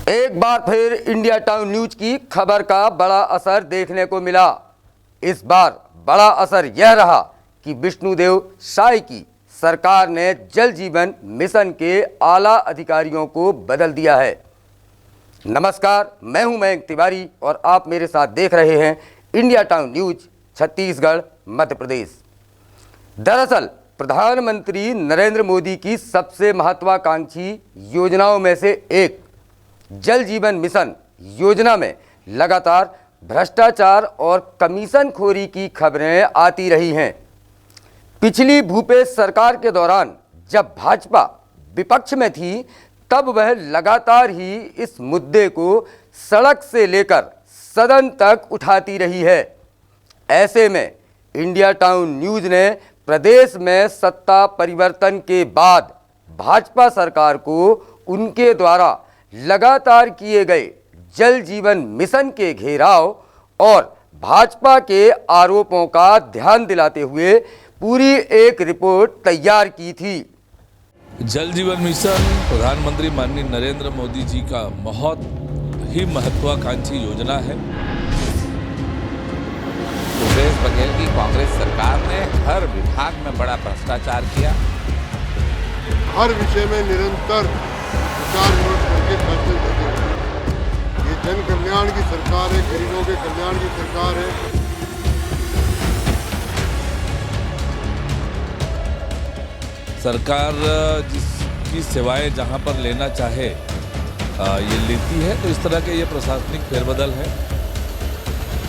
एक बार फिर India town news की खबर का बड़ा असर देखने को मिला। इस बार बड़ा असर यह रहा कि विष्णुदेव साय की सरकार ने जल जीवन मिशन के आला अधिकारियों को बदल दिया है। नमस्कार, मैं हूं मयंक तिवारी और आप मेरे साथ देख रहे हैं India town news Chhattisgarh Madhya Pradesh. दरअसल प्रधानमंत्री नरेंद्र मोदी की सबसे महत्वाकांक्षी योजनाओं में से एक जल जीवन मिशन योजना में लगातार भ्रष्टाचार और कमीशनखोरी की खबरें आती रही हैं। पिछली भूपेश सरकार के दौरान जब भाजपा विपक्ष में थी तब वह लगातार ही इस मुद्दे को सड़क से लेकर सदन तक उठाती रही है। ऐसे में इंडिया टाउन न्यूज ने प्रदेश में सत्ता परिवर्तन के बाद भाजपा सरकार को उनके द्वारा लगातार किए गए जल जीवन मिशन के घेराव और भाजपा के आरोपों का ध्यान दिलाते हुए पूरी एक रिपोर्ट तैयार की थी। जल जीवन मिशन प्रधानमंत्री माननीय नरेंद्र मोदी जी का बहुत ही महत्वाकांक्षी योजना है। भूपेश बघेल की कांग्रेस सरकार ने हर विभाग में बड़ा भ्रष्टाचार किया, हर विषय में निरंतर विचार विमर्श करके फैसले लेते हैं। ये जन कल्याण की सरकार है, गरीबों के कल्याण की सरकार है। सरकार जिसकी सेवाएं जहां पर लेना चाहे ये लेती है, तो इस तरह के ये प्रशासनिक फेरबदल है।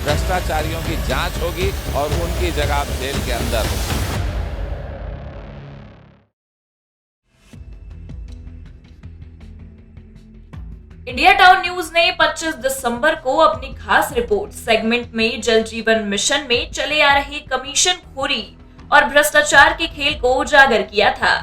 भ्रष्टाचारियों की जांच होगी और उनकी जगह जेल के अंदर। इंडिया टाउन न्यूज ने 25 दिसंबर को अपनी खास रिपोर्ट सेगमेंट में जल जीवन मिशन में चले आ रही कमीशनखोरी और भ्रष्टाचार के खेल को उजागर किया था।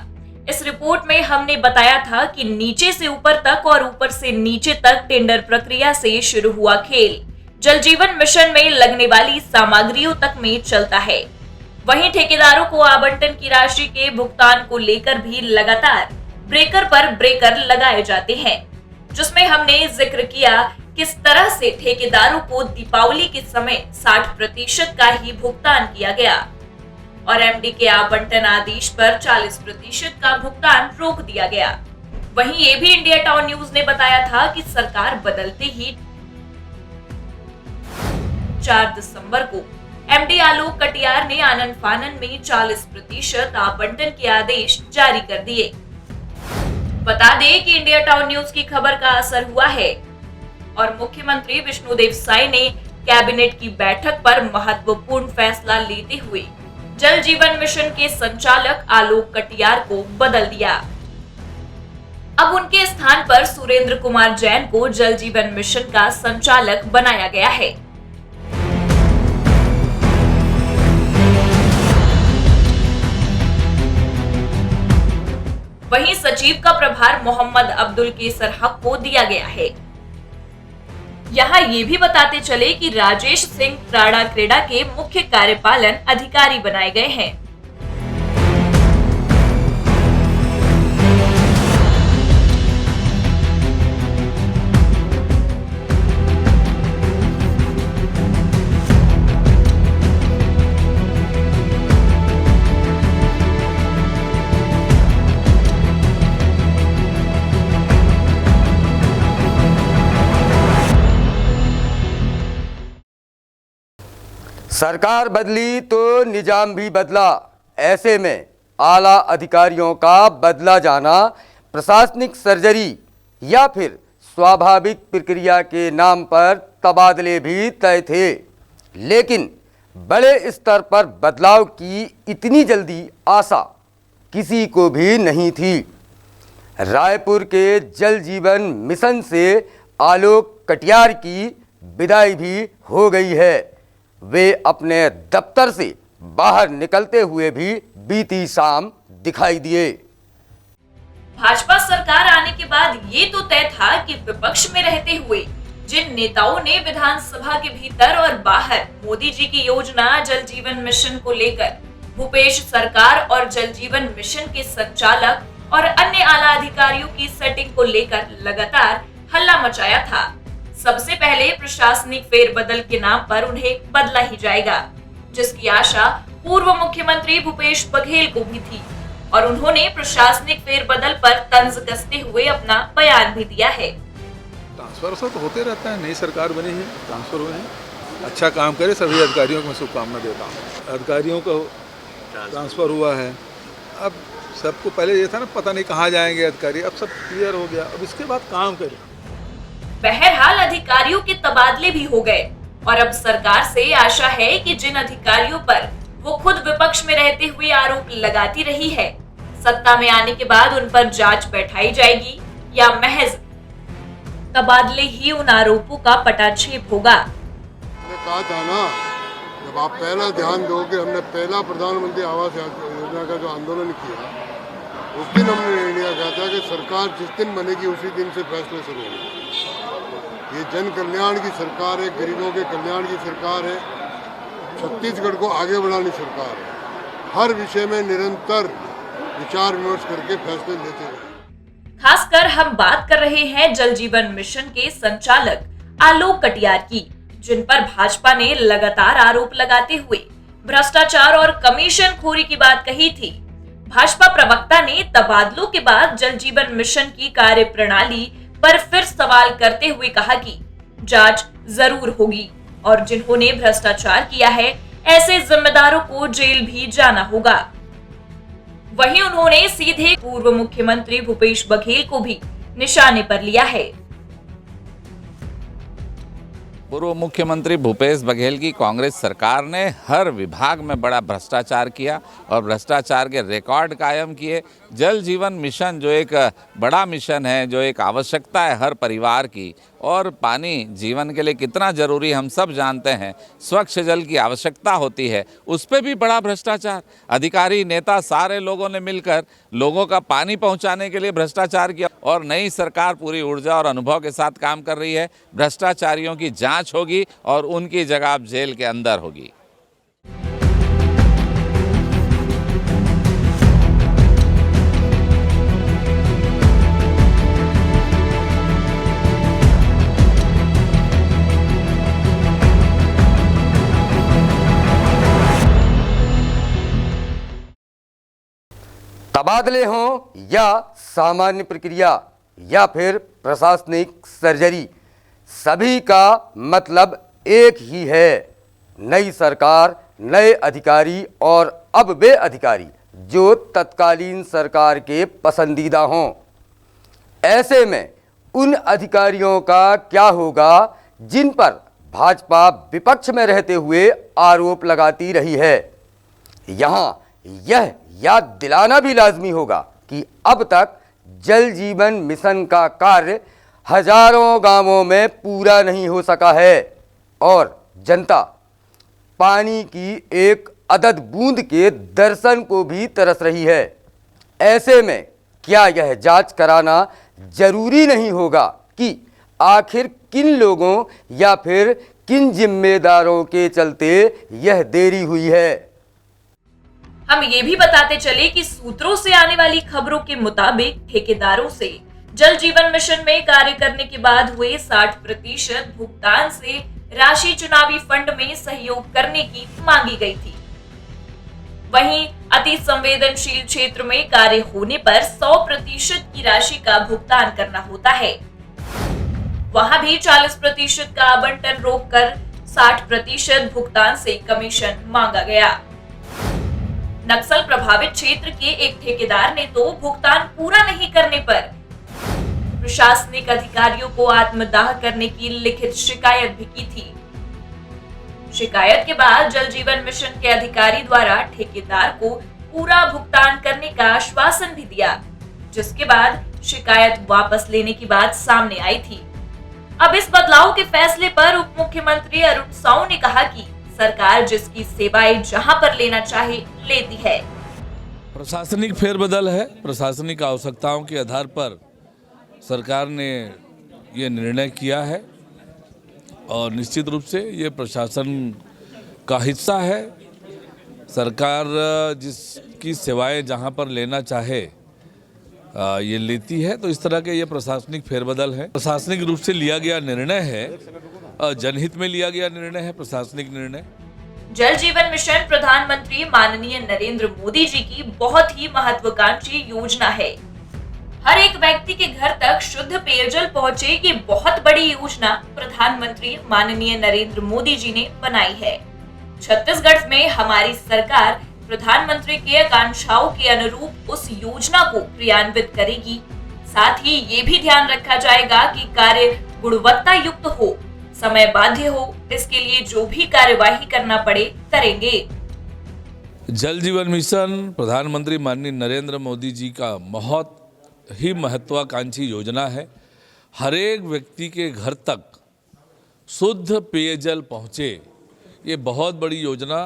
इस रिपोर्ट में हमने बताया था कि नीचे से ऊपर तक और ऊपर से नीचे तक टेंडर प्रक्रिया से शुरू हुआ खेल जल जीवन मिशन में लगने वाली सामग्रियों तक में चलता है। वहीं ठेकेदारों को आवंटन की राशि के भुगतान को लेकर भी लगातार ब्रेकर पर ब्रेकर लगाए जाते हैं, जिसमें हमने जिक्र किया किस तरह से ठेकेदारों को दीपावली के समय 60% का ही भुगतान किया गया और एमडी के आवंटन आदेश पर 40% का भुगतान रोक दिया गया। वहीं ये भी इंडिया टाउन न्यूज ने बताया था कि सरकार बदलते ही 4 दिसंबर को एमडी आलोक कटियार ने आनन फानन में 40% आवंटन के आदेश जारी कर दिए। बता दें कि इंडिया टाउन न्यूज की खबर का असर हुआ है और मुख्यमंत्री विष्णुदेव साय ने कैबिनेट की बैठक पर महत्वपूर्ण फैसला लेते हुए जल जीवन मिशन के संचालक आलोक कटियार को बदल दिया। अब उनके स्थान पर सुरेंद्र कुमार जैन को जल जीवन मिशन का संचालक बनाया गया है। वहीं सचिव का प्रभार मोहम्मद अब्दुल केसर हक को दिया गया है। यहाँ ये भी बताते चले कि राजेश सिंह राणा क्रेडा के मुख्य कार्यपालन अधिकारी बनाए गए हैं। सरकार बदली तो निजाम भी बदला। ऐसे में आला अधिकारियों का बदला जाना प्रशासनिक सर्जरी या फिर स्वाभाविक प्रक्रिया के नाम पर तबादले भी तय थे, लेकिन बड़े स्तर पर बदलाव की इतनी जल्दी आशा किसी को भी नहीं थी। रायपुर के जल जीवन मिशन से आलोक कटियार की विदाई भी हो गई है। वे अपने दफ्तर से बाहर निकलते हुए भी बीती शाम दिखाई दिए। भाजपा सरकार आने के बाद ये तो तय था कि विपक्ष में रहते हुए जिन नेताओं ने विधानसभा के भीतर और बाहर मोदी जी की योजना जल जीवन मिशन को लेकर भूपेश सरकार और जल जीवन मिशन के संचालक और अन्य आला अधिकारियों की सेटिंग को लेकर लगातार हल्ला मचाया था। सबसे पहले प्रशासनिक फेरबदल के नाम पर उन्हें बदला ही जाएगा, जिसकी आशा पूर्व मुख्यमंत्री भूपेश बघेल को भी थी और उन्होंने प्रशासनिक फेरबदल पर तंज कसते हुए अपना बयान भी दिया है। ट्रांसफर तो होते रहता है, नई सरकार बनी है, ट्रांसफर हुए हैं, अच्छा काम करे, सभी अधिकारियों को मैं शुभकामना देता हूँ। अधिकारियों को ट्रांसफर हुआ है, अब सबको पहले ये था ना पता नहीं कहाँ जाएंगे अधिकारी, अब सब क्लियर हो गया, अब इसके बाद काम करें। बहरहाल अधिकारियों के तबादले भी हो गए और अब सरकार से आशा है कि जिन अधिकारियों पर वो खुद विपक्ष में रहते हुए आरोप लगाती रही है, सत्ता में आने के बाद उन पर जांच बैठाई जाएगी या महज तबादले ही उन आरोपों का पटाक्षेप होगा। मैंने कहा था ना, जब आप पहला ध्यान दोगे, हमने पहला प्रधानमंत्री आवास योजना का जो आंदोलन किया, उस दिन हमने निर्णय किया था कि सरकार जिस दिन बनेगी उसी दिन से फैसले शुरू होंगे। ये जन कल्याण की सरकार है, गरीबों के कल्याण की सरकार है, छत्तीसगढ़ को आगे बढ़ाने की सरकार है। हर विषय में निरंतर विचार विमर्श करके फैसले लेते रहे। खासकर हम बात कर रहे हैं जल जीवन मिशन के संचालक आलोक कटियार की, जिन पर भाजपा ने लगातार आरोप लगाते हुए भ्रष्टाचार और कमीशन खोरी की बात कही थी। भाजपा प्रवक्ता ने तबादलों के बाद जल जीवन मिशन की कार्यप्रणाली पर फिर सवाल करते हुए कहा कि जांच जरूर होगी और जिन्होंने भ्रष्टाचार किया है ऐसे जिम्मेदारों को जेल भी जाना होगा। वहीं उन्होंने सीधे पूर्व मुख्यमंत्री भूपेश बघेल को भी निशाने पर लिया है। पूर्व मुख्यमंत्री भूपेश बघेल की कांग्रेस सरकार ने हर विभाग में बड़ा भ्रष्टाचार किया और भ्रष्टाचार के रिकॉर्ड कायम किए। जल जीवन मिशन जो एक बड़ा मिशन है, जो एक आवश्यकता है हर परिवार की, और पानी जीवन के लिए कितना जरूरी हम सब जानते हैं, स्वच्छ जल की आवश्यकता होती है, उस पर भी बड़ा भ्रष्टाचार। अधिकारी नेता सारे लोगों ने मिलकर लोगों का पानी पहुंचाने के लिए भ्रष्टाचार किया और नई सरकार पूरी ऊर्जा और अनुभव के साथ काम कर रही है। भ्रष्टाचारियों की जांच होगी और उनकी जगह अब जेल के अंदर होगी। तबादले हों या सामान्य प्रक्रिया या फिर प्रशासनिक सर्जरी, सभी का मतलब एक ही है, नई सरकार, नए अधिकारी और अब वे अधिकारी जो तत्कालीन सरकार के पसंदीदा हों। ऐसे में उन अधिकारियों का क्या होगा जिन पर भाजपा विपक्ष में रहते हुए आरोप लगाती रही है। यहाँ यह याद दिलाना भी लाजमी होगा कि अब तक जल जीवन मिशन का कार्य हजारों गांवों में पूरा नहीं हो सका है और जनता पानी की एक अदद बूंद के दर्शन को भी तरस रही है। ऐसे में क्या यह जांच कराना जरूरी नहीं होगा कि आखिर किन लोगों या फिर किन जिम्मेदारों के चलते यह देरी हुई है। हम ये भी बताते चले कि सूत्रों से आने वाली खबरों के मुताबिक ठेकेदारों से जल जीवन मिशन में कार्य करने के बाद हुए 60% भुगतान से राशि चुनावी फंड में सहयोग करने की मांगी गई थी। वहीं अति संवेदनशील क्षेत्र में कार्य होने पर 100% की राशि का भुगतान करना होता है। वहां भी 40% का आवंटन रोककर 60% भुगतान से कमीशन मांगा गया। नक्सल प्रभावित क्षेत्र के एक ठेकेदार ने तो भुगतान पूरा नहीं करने पर प्रशासनिक अधिकारियों को आत्मदाह करने की लिखित शिकायत भी की थी। शिकायत के बाद जल जीवन मिशन के अधिकारी द्वारा ठेकेदार को पूरा भुगतान करने का आश्वासन भी दिया, जिसके बाद शिकायत वापस लेने की बात सामने आई थी। अब इस बदलाव के फैसले पर उप मुख्यमंत्री अरुण साव ने कहा कि सरकार जिसकी सेवाएं जहां पर लेना चाहे लेती है। प्रशासनिक फेरबदल है, प्रशासनिक आवश्यकताओं के आधार पर सरकार ने ये निर्णय किया है और निश्चित रूप से ये प्रशासन का हिस्सा है। सरकार जिसकी सेवाएं जहां पर लेना चाहे ये लेती है। तो इस तरह के ये प्रशासनिक फेरबदल है, प्रशासनिक रूप से लिया गया निर्णय है, जनहित में लिया गया निर्णय है, प्रशासनिक निर्णय। जल जीवन मिशन प्रधानमंत्री माननीय नरेंद्र मोदी जी की बहुत ही महत्वाकांक्षी योजना है। हर एक व्यक्ति के घर तक शुद्ध पेयजल पहुंचे, ये बहुत बड़ी योजना प्रधानमंत्री माननीय नरेंद्र मोदी जी ने बनाई है। छत्तीसगढ़ में हमारी सरकार प्रधानमंत्री की आकांक्षाओं के अनुरूप उस योजना को क्रियान्वित करेगी। साथ ही ये भी ध्यान रखा जाएगा कि कार्य गुणवत्ता युक्त हो, समय बाध्य हो, इसके लिए जो भी कार्यवाही करना पड़े करेंगे। जल जीवन मिशन प्रधानमंत्री माननीय नरेंद्र मोदी जी का बहुत ही महत्वाकांक्षी योजना है। हर एक व्यक्ति के घर तक शुद्ध पेयजल पहुँचे, ये बहुत बड़ी योजना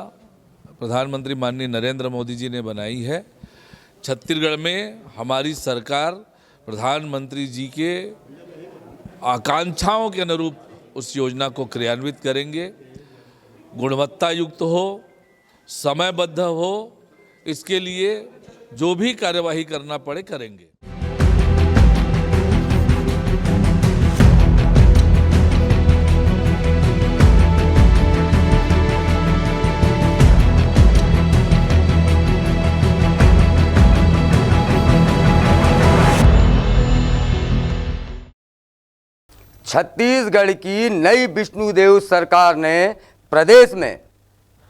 प्रधानमंत्री माननीय नरेंद्र मोदी जी ने बनाई है। छत्तीसगढ़ में हमारी सरकार प्रधानमंत्री जी के आकांक्षाओं के अनुरूप उस योजना को क्रियान्वित करेंगे। गुणवत्ता युक्त हो, समयबद्ध हो, इसके लिए जो भी कार्यवाही करना पड़े करेंगे। छत्तीसगढ़ की नई विष्णुदेव सरकार ने प्रदेश में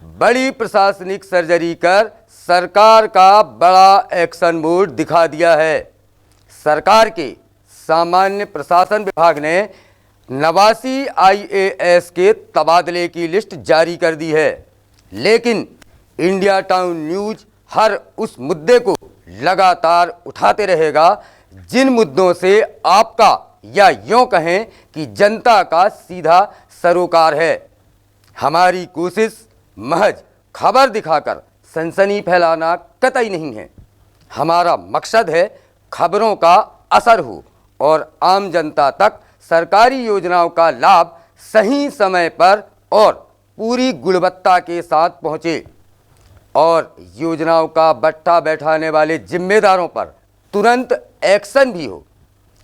बड़ी प्रशासनिक सर्जरी कर सरकार का बड़ा एक्शन मोड दिखा दिया है। सरकार के सामान्य प्रशासन विभाग ने 89 IAS के तबादले की लिस्ट जारी कर दी है, लेकिन इंडिया टाउन न्यूज हर उस मुद्दे को लगातार उठाते रहेगा जिन मुद्दों से आपका या यूं कहें कि जनता का सीधा सरोकार है। हमारी कोशिश महज खबर दिखाकर सनसनी फैलाना कतई नहीं है। हमारा मकसद है खबरों का असर हो और आम जनता तक सरकारी योजनाओं का लाभ सही समय पर और पूरी गुणवत्ता के साथ पहुंचे और योजनाओं का बट्टा बैठाने वाले जिम्मेदारों पर तुरंत एक्शन भी हो।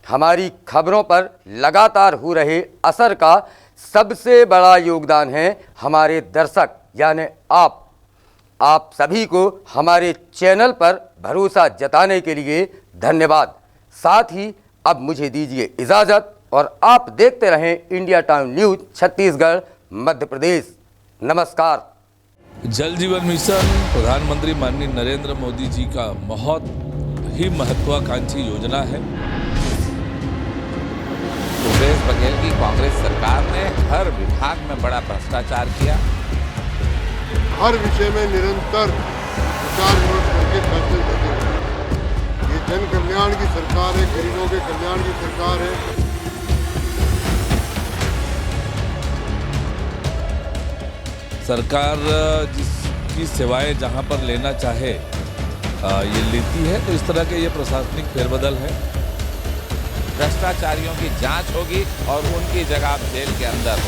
हमारी खबरों पर लगातार हो रहे असर का सबसे बड़ा योगदान है हमारे दर्शक यानी आप सभी को हमारे चैनल पर भरोसा जताने के लिए धन्यवाद। साथ ही अब मुझे दीजिए इजाज़त और आप देखते रहें India town news Chhattisgarh Madhya Pradesh. नमस्कार। जल जीवन मिशन प्रधानमंत्री माननीय नरेंद्र मोदी जी का बहुत ही महत्वाकांक्षी योजना है। भूपेश बघेल की कांग्रेस सरकार ने हर विभाग में बड़ा भ्रष्टाचार किया। हर विषय में निरंतर विचार विमर्श करके फैसले लेते हैं। ये जन कल्याण की सरकार है, गरीबों के कल्याण की सरकार है। सरकार जिसकी सेवाएं जहां पर लेना चाहे ये लेती है। तो इस तरह के ये प्रशासनिक फेरबदल है। भ्रष्टाचारियों की जांच होगी और उनकी जगह जेल के अंदर